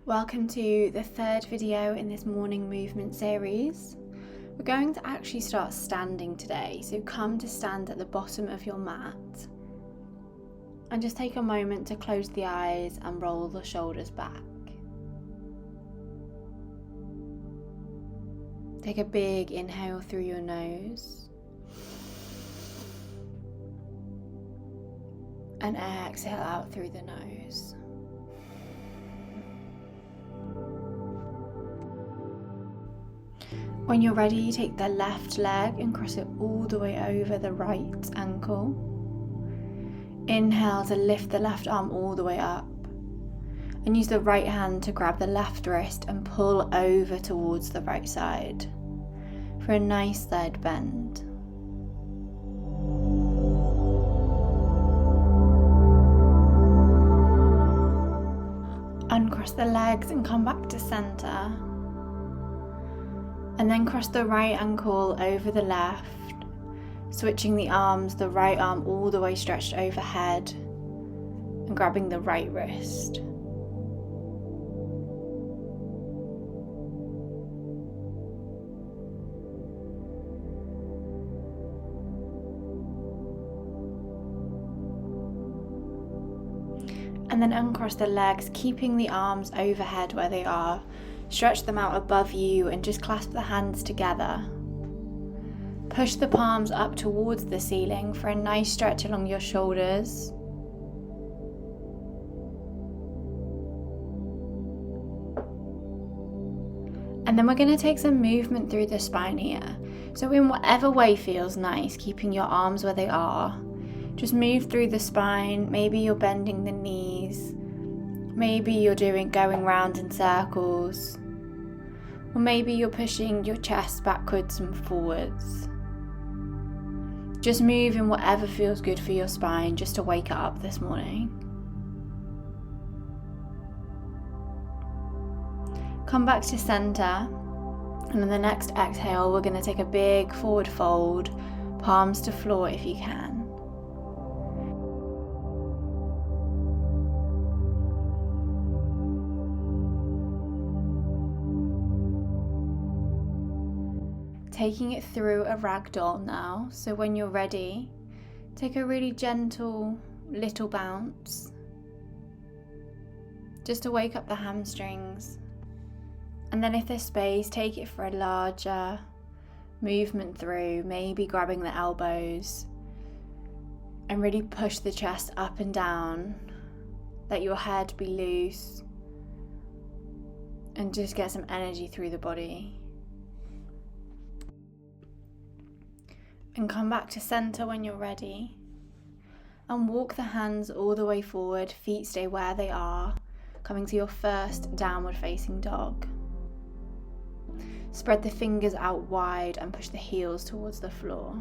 Welcome to the third video in this morning movement series. We're going to actually start standing today, so come to stand at the bottom of your mat and just take a moment to close the eyes and roll the shoulders back. Take a big inhale through your nose and exhale out through the nose. When you're ready, take the left leg and cross it all the way over the right ankle. Inhale to lift the left arm all the way up. And use the right hand to grab the left wrist and pull over towards the right side for a nice side bend. Uncross the legs and come back to center. And then cross the right ankle over the left, switching the arms, the right arm all the way stretched overhead and grabbing the right wrist. And then uncross the legs, keeping the arms overhead where they are. Stretch them out above you and just clasp the hands together. Push the palms up towards the ceiling for a nice stretch along your shoulders. And then we're going to take some movement through the spine here. So in whatever way feels nice, keeping your arms where they are. Just move through the spine. Maybe you're bending the knees. Maybe you're going round in circles, or maybe you're pushing your chest backwards and forwards. Just move in whatever feels good for your spine, just to wake it up this morning. Come back to center, and on the next exhale, we're going to take a big forward fold, palms to floor if you can. Taking it through a ragdoll now, so when you're ready, take a really gentle little bounce, just to wake up the hamstrings. And then if there's space, take it for a larger movement through, maybe grabbing the elbows and really push the chest up and down, let your head be loose and just get some energy through the body. And come back to center when you're ready and walk the hands all the way forward, feet stay where they are, coming to your first downward facing dog. Spread the fingers out wide and push the heels towards the floor.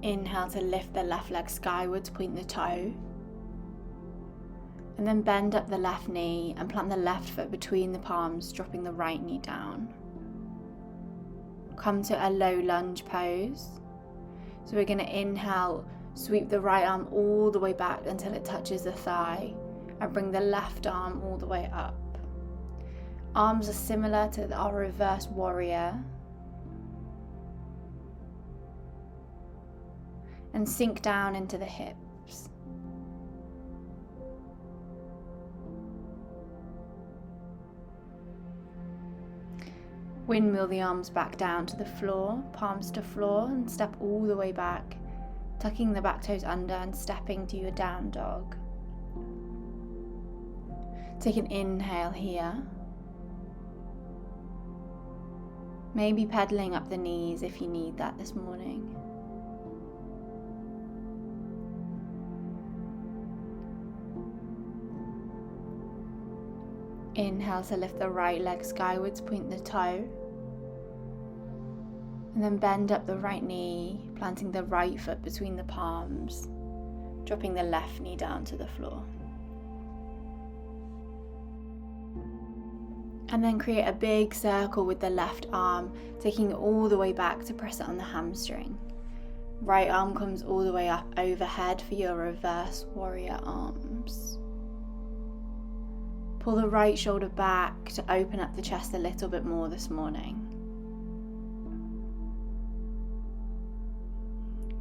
Inhale to lift the left leg skywards, point the toe. And then bend up the left knee and plant the left foot between the palms, dropping the right knee down. Come to a low lunge pose. So we're going to inhale, sweep the right arm all the way back until it touches the thigh and bring the left arm all the way up. Arms are similar to our reverse warrior. And sink down into the hips. Windmill the arms back down to the floor, palms to floor, and step all the way back, tucking the back toes under and stepping to your down dog. Take an inhale here. Maybe pedaling up the knees if you need that this morning. Inhale to lift the right leg skywards, point the toe. And then bend up the right knee, planting the right foot between the palms, dropping the left knee down to the floor. And then create a big circle with the left arm, taking it all the way back to press it on the hamstring. Right arm comes all the way up overhead for your reverse warrior arms. Pull the right shoulder back to open up the chest a little bit more this morning.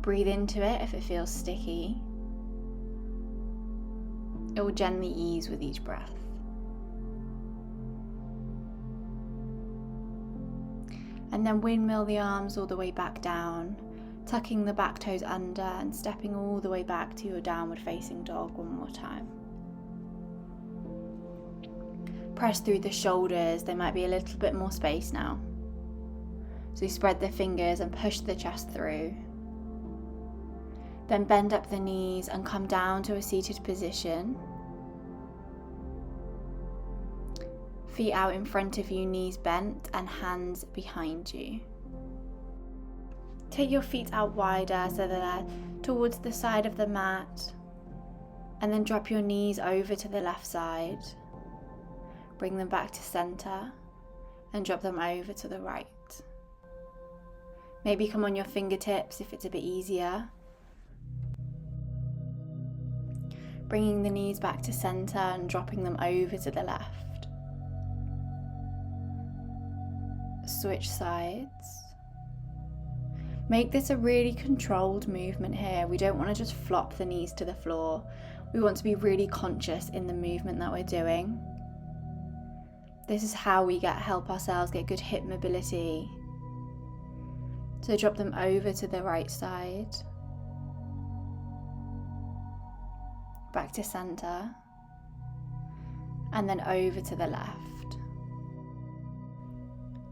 Breathe into it if it feels sticky. It will gently ease with each breath. And then windmill the arms all the way back down, tucking the back toes under and stepping all the way back to your downward facing dog one more time. Press through the shoulders, there might be a little bit more space now. So spread the fingers and push the chest through. Then bend up the knees and come down to a seated position. Feet out in front of you, knees bent and hands behind you. Take your feet out wider so that they're towards the side of the mat, and then drop your knees over to the left side. Bring them back to center and drop them over to the right. Maybe come on your fingertips if it's a bit easier. Bringing the knees back to center and dropping them over to the left. Switch sides. Make this a really controlled movement here. We don't want to just flop the knees to the floor. We want to be really conscious in the movement that we're doing. This is how we help ourselves get good hip mobility. So drop them over to the right side. Back to center. And then over to the left.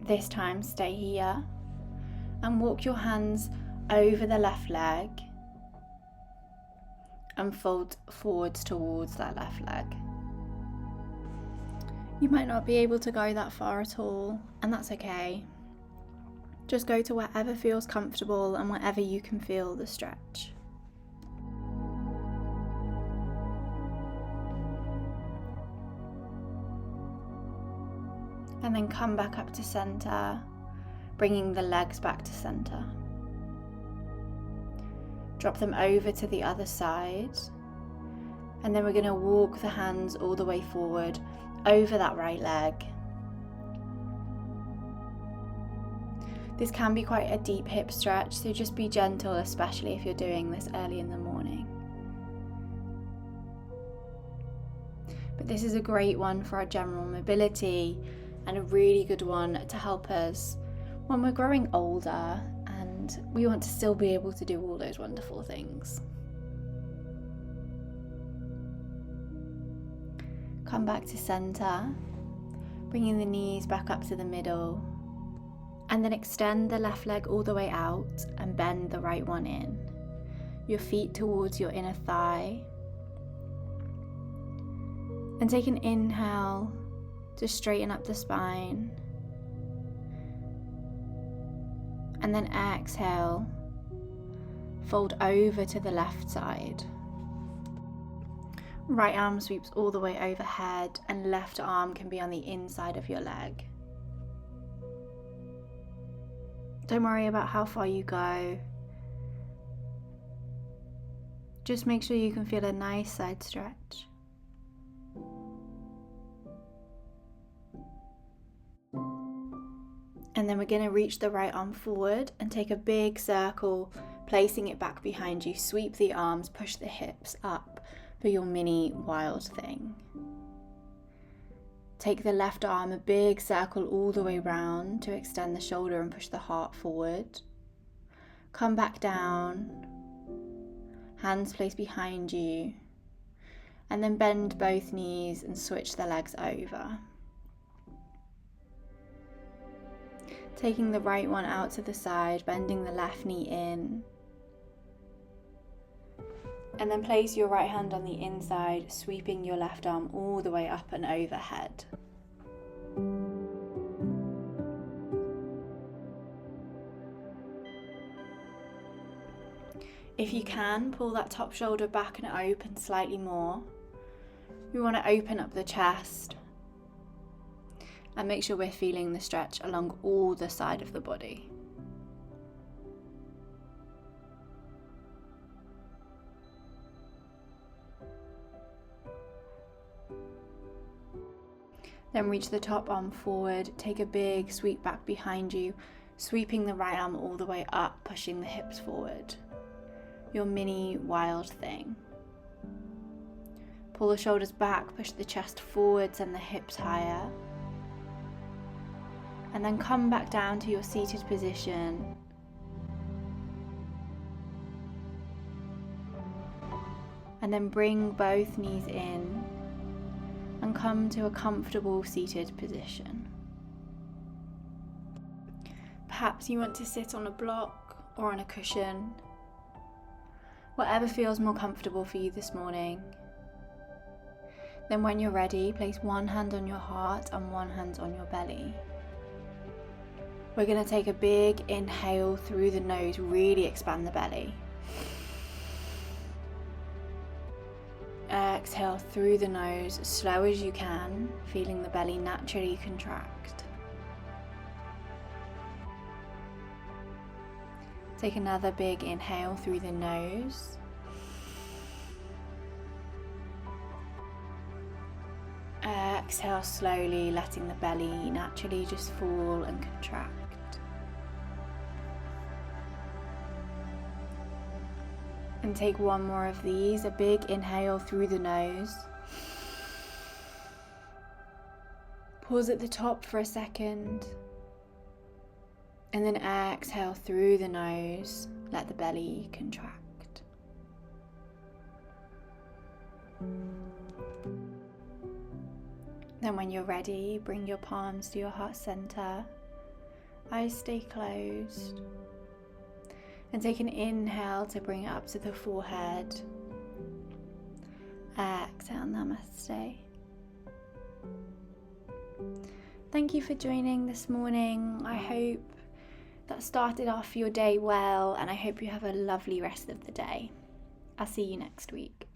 This time stay here and walk your hands over the left leg and fold forwards towards that left leg. You might not be able to go that far at all, and that's okay. Just go to wherever feels comfortable and wherever you can feel the stretch. And then come back up to center, bringing the legs back to center. Drop them over to the other side. And then we're going to walk the hands all the way forward over that right leg. This can be quite a deep hip stretch, so just be gentle, especially if you're doing this early in the morning. But this is a great one for our general mobility, and a really good one to help us when we're growing older and we want to still be able to do all those wonderful things. Come back to center, bringing the knees back up to the middle, and then extend the left leg all the way out and bend the right one in. Your feet towards your inner thigh. And take an inhale to straighten up the spine, and then exhale, fold over to the left side. Right arm sweeps all the way overhead and left arm can be on the inside of your leg. Don't worry about how far you go. Just make sure you can feel a nice side stretch. And then we're going to reach the right arm forward and take a big circle, placing it back behind you. Sweep the arms, push the hips up for your mini wild thing. Take the left arm a big circle all the way round to extend the shoulder and push the heart forward. Come back down, hands placed behind you, and then bend both knees and switch the legs over. Taking the right one out to the side, bending the left knee in. And then place your right hand on the inside, sweeping your left arm all the way up and overhead. If you can, pull that top shoulder back and open slightly more. We want to open up the chest and make sure we're feeling the stretch along all the side of the body. Then reach the top arm forward, take a big sweep back behind you, sweeping the right arm all the way up, pushing the hips forward. Your mini wild thing. Pull the shoulders back, push the chest forward, send the hips higher. And then come back down to your seated position. And then bring both knees in and come to a comfortable seated position. Perhaps you want to sit on a block or on a cushion, whatever feels more comfortable for you this morning. Then when you're ready, place one hand on your heart and one hand on your belly. We're going to take a big inhale through the nose, really expand the belly. Exhale through the nose as slow as you can, feeling the belly naturally contract. Take another big inhale through the nose. Exhale slowly, letting the belly naturally just fall and contract. And take one more of these, a big inhale through the nose. Pause at the top for a second. And then exhale through the nose, let the belly contract. Then when you're ready, bring your palms to your heart center. Eyes stay closed. And take an inhale to bring it up to the forehead. Exhale, namaste. Thank you for joining this morning. I hope that started off your day well, and I hope you have a lovely rest of the day. I'll see you next week.